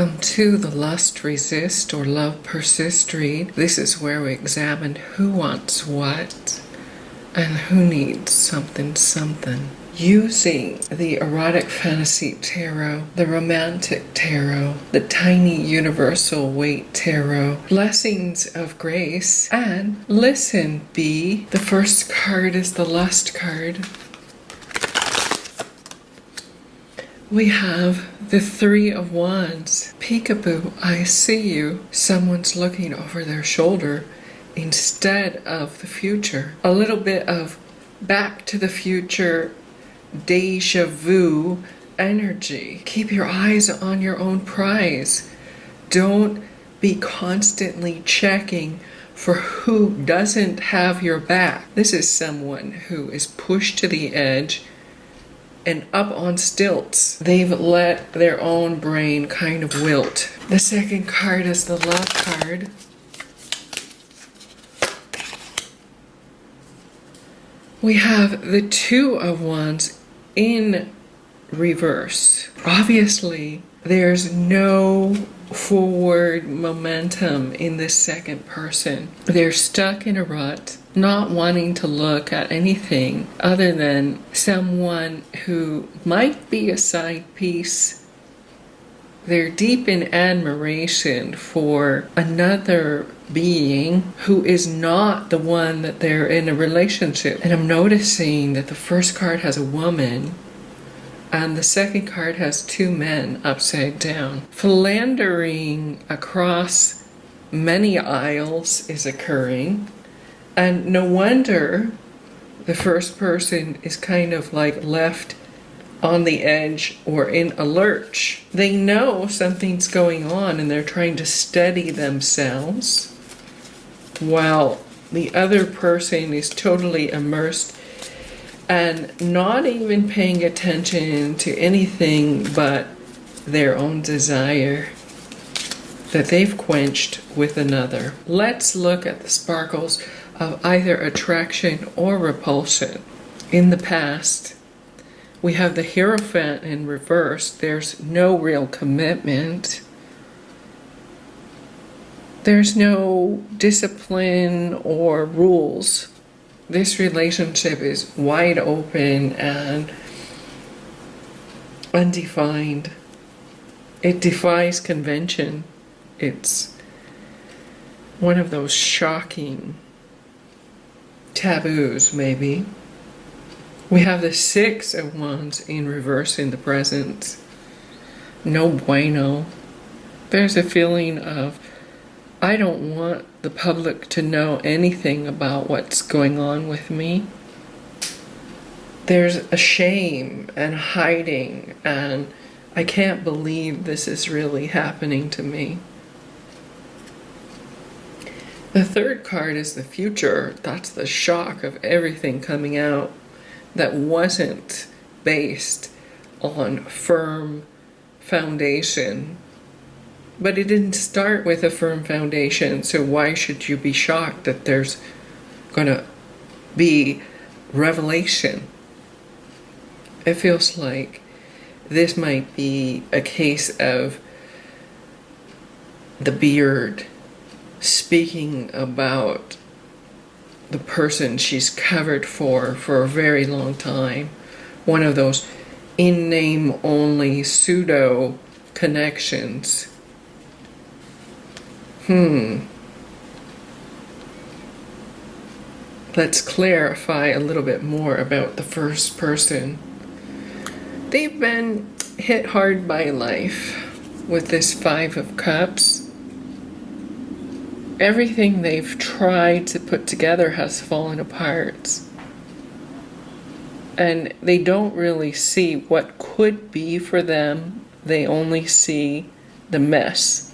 Welcome to the Lust Resist or Love Persist read. This is where we examine who wants what and who needs something. Using the Erotic Fantasy Tarot, the Romantic Tarot, the Tiny Universal Weight Tarot, Blessings of Grace, and Listen Bee. The first card is the Lust card. We have the Three of Wands. Peekaboo, I see you. Someone's looking over their shoulder instead of the future. A little bit of Back to the Future, deja vu energy. Keep your eyes on your own prize. Don't be constantly checking for who doesn't have your back. This is someone who is pushed to the edge and up on stilts. They've let their own brain kind of wilt. The second card is the Love card. We have the Two of Wands in reverse. Obviously, there's no forward momentum in this second person. They're stuck in a rut, not wanting to look at anything other than someone who might be a side piece. They're deep in admiration for another being who is not the one that they're in a relationship. And I'm noticing that the first card has a woman and the second card has two men upside down. Philandering across many aisles is occurring. And no wonder the first person is kind of like left on the edge or in a lurch. They know something's going on and they're trying to steady themselves while the other person is totally immersed and not even paying attention to anything but their own desire that they've quenched with another. Let's look at the sparkles of either attraction or repulsion. In the past, we have the Hierophant in reverse. There's no real commitment. There's no discipline or rules. This relationship is wide open and undefined. It defies convention. It's one of those shocking taboos, maybe. We have the Six of Wands in reverse in the present. No bueno. There's a feeling of, I don't want the public to know anything about what's going on with me. There's a shame and hiding, and I can't believe this is really happening to me. The third card is the future. That's the shock of everything coming out that wasn't based on firm foundation. But it didn't start with a firm foundation, so why should you be shocked that there's gonna be revelation? It feels like this might be a case of the beard speaking about the person she's covered for a very long time. One of those in-name only pseudo connections. Let's clarify a little bit more about the first person. They've been hit hard by life with this Five of Cups. Everything they've tried to put together has fallen apart. And they don't really see what could be for them. They only see the mess.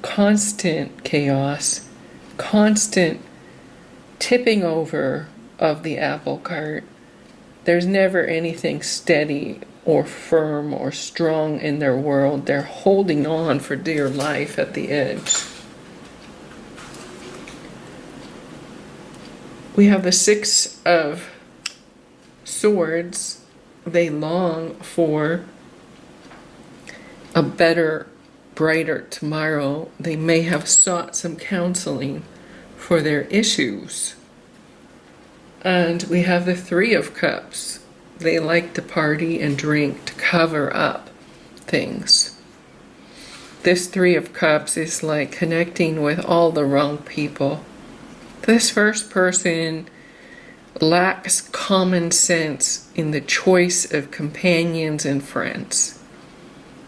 Constant chaos, constant tipping over of the apple cart. There's never anything steady or firm or strong in their world. They're holding on for dear life at the edge. We have the Six of Swords. They long for a better brighter tomorrow, they may have sought some counseling for their issues. And we have the Three of Cups. They like to party and drink to cover up things. This Three of Cups is like connecting with all the wrong people. This first person lacks common sense in the choice of companions and friends.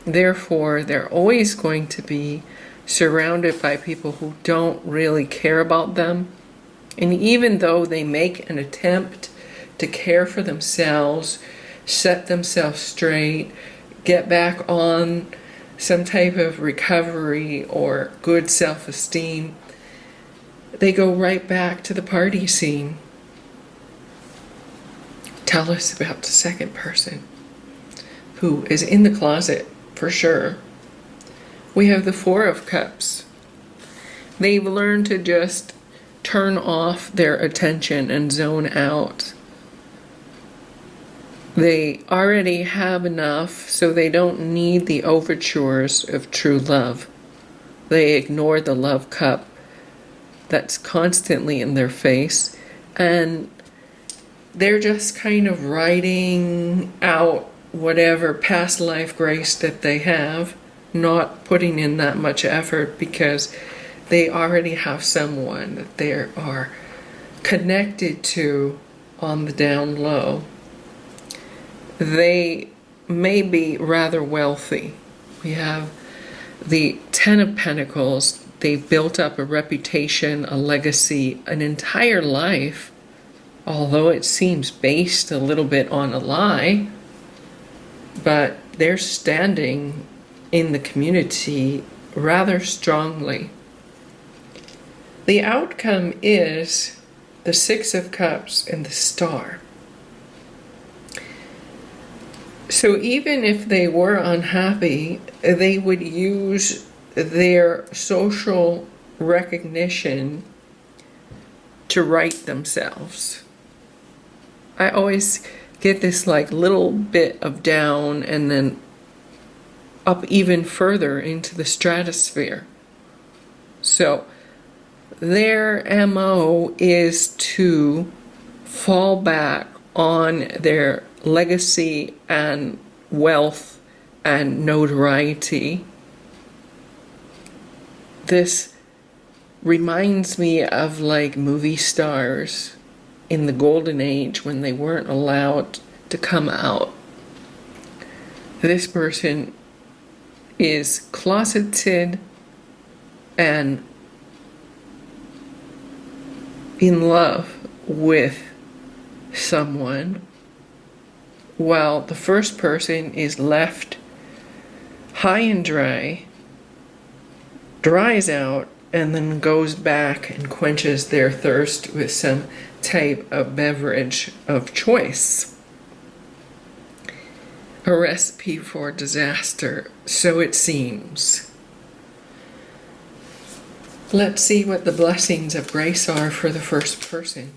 Therefore, they're always going to be surrounded by people who don't really care about them. And even though they make an attempt to care for themselves, set themselves straight, get back on some type of recovery or good self-esteem, they go right back to the party scene. Tell us about the second person who is in the closet for sure. We have the Four of Cups. They've learned to just turn off their attention and zone out. They already have enough, so they don't need the overtures of true love. They ignore the love cup that's constantly in their face, and they're just kind of writing out whatever past life grace that they have, not putting in that much effort because they already have someone that they are connected to on the down low. They may be rather wealthy. We have the Ten of Pentacles. They've built up a reputation, a legacy, an entire life, although it seems based a little bit on a lie, but they're standing in the community rather strongly. The outcome is the Six of Cups and the Star. So even if they were unhappy, they would use their social recognition to right themselves. I always get this like little bit of down and then up even further into the stratosphere. So their MO is to fall back on their legacy and wealth and notoriety. This reminds me of like movie stars in the golden age when they weren't allowed to come out. This person is closeted and in love with someone, while the first person is left high and dry, dries out, and then goes back and quenches their thirst with some type of beverage of choice. A recipe for disaster, so it seems. Let's see what the blessings of grace are for the first person.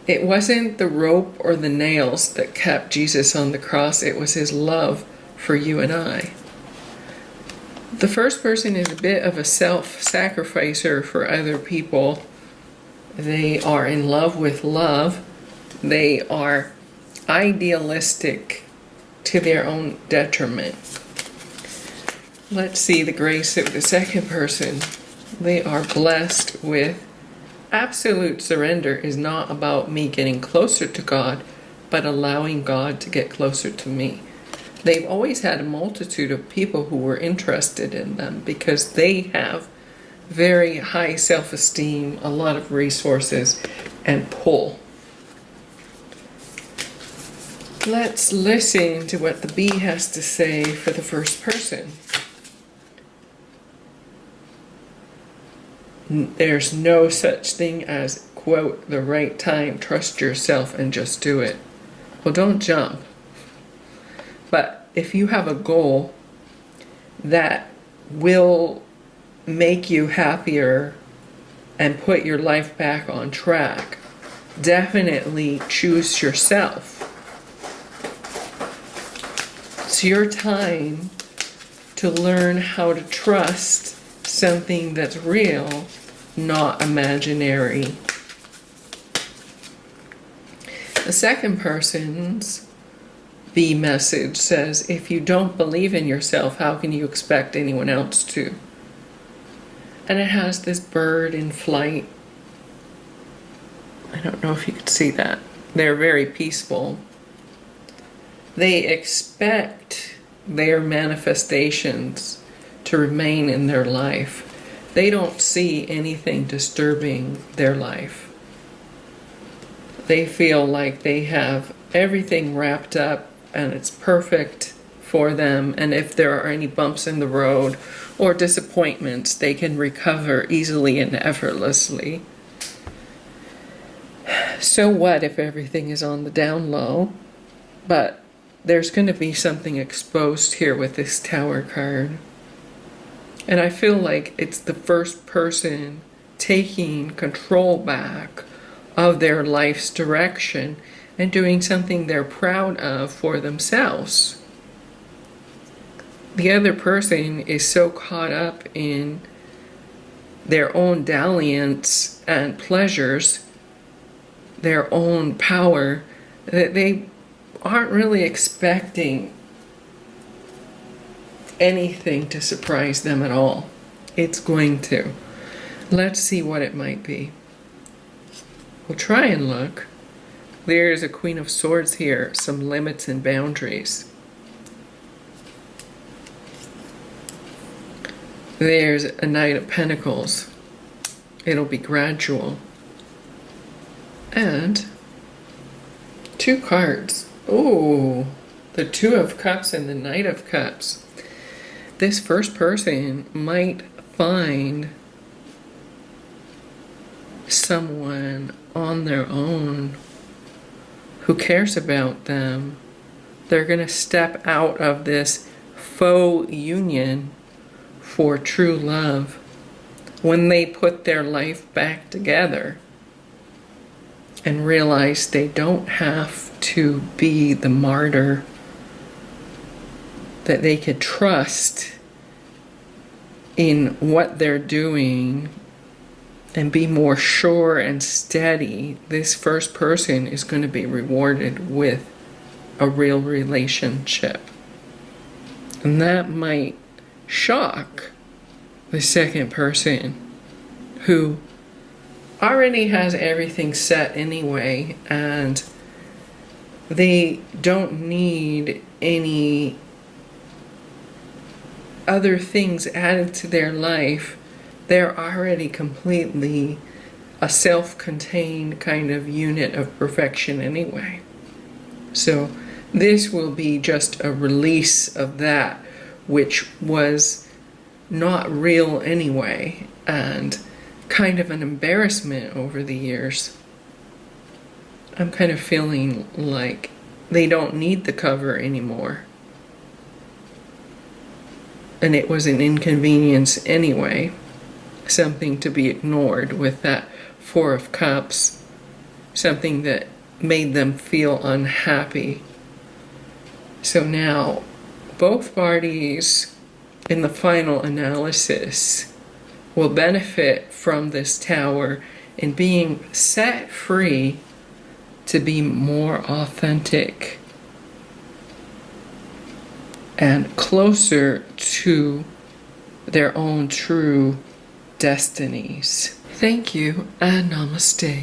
It wasn't the rope or the nails that kept Jesus on the cross, it was his love for you and I. The first person is a bit of a self-sacrificer for other people. They are in love with love. They are idealistic to their own detriment. Let's see the grace of the second person. They are blessed with absolute surrender. Is not about me getting closer to God, but allowing God to get closer to me. They've always had a multitude of people who were interested in them because they have very high self-esteem, a lot of resources, and pull. Let's listen to what the bee has to say for the first person. There's no such thing as, quote, the right time. Trust yourself and just do it. Well, don't jump. But if you have a goal that will make you happier and put your life back on track, definitely choose yourself. It's your time to learn how to trust something that's real, not imaginary. The second person's the message says, if you don't believe in yourself, how can you expect anyone else to? And it has this bird in flight. I don't know if you could see that. They're very peaceful. They expect their manifestations to remain in their life. They don't see anything disturbing their life. They feel like they have everything wrapped up and it's perfect for them, and if there are any bumps in the road or disappointments, they can recover easily and effortlessly. So what if everything is on the down low? But there's going to be something exposed here with this Tower card. And I feel like it's the first person taking control back of their life's direction and doing something they're proud of for themselves. The other person is so caught up in their own dalliance and pleasures, their own power, that they aren't really expecting anything to surprise them at all. It's going to. Let's see what it might be. We'll try and look. There's a Queen of Swords here, some limits and boundaries. There's a Knight of Pentacles. It'll be gradual. And 2 cards. Oh, the Two of Cups and the Knight of Cups. This first person might find someone on their own who cares about them. They're going to step out of this faux union for true love when they put their life back together and realize they don't have to be the martyr, that they could trust in what they're doing and be more sure and steady. This first person is going to be rewarded with a real relationship. And that might shock the second person, who already has everything set anyway, and they don't need any other things added to their life. They're already completely a self-contained kind of unit of perfection anyway. So this will be just a release of that which was not real anyway, and kind of an embarrassment over the years. I'm kind of feeling like they don't need the cover anymore. And it was an inconvenience anyway. Something to be ignored with that Four of Cups. Something that made them feel unhappy. So now, both parties in the final analysis will benefit from this Tower in being set free to be more authentic and closer to their own true destinies. Thank you and namaste.